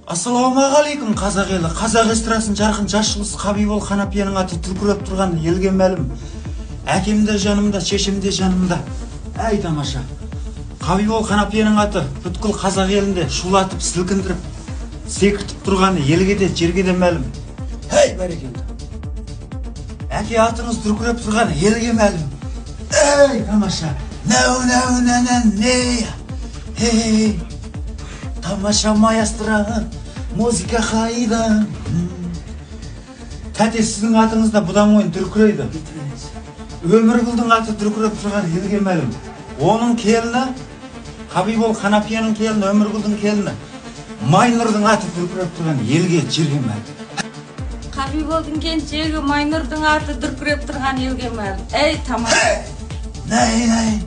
Ассалаумағалейкум қазақ елі. Қазақ эстрадасын жарқын жас жұлдыз Қабибол Қанапияның аты дүркіреп тұрған елге мәлім. Әкем де жанымда, шешем де жанымда. Әй тамаша. Қабибол Қанапияның аты бүткіл қазақ елінде шулатып, сілкіндіріп, секіртіп тұрғаны елге де, жерге де мәлім. Әй бәрекелді. Әке атыңыз дүркіреп тұрғаны елге мәлім. Әй тамаша. Эй, тамаша маэстро, музыка қайда. Тәте, сіздің атыңызда бұдан ойын дүркірейді. Өміргүлдің аты дүркіреп тұрған елге мәлім. Оның келіні, Қабибол Қанапияның келіні, Өміргүлдің келіні, Майнұрдың аты дүркіреп тұрған елге, жерге мәлім. Қабиболдың келіншегі Майнұрдың аты дүркіреп тұрған елге мәлім. Ей тамаша. Нәй.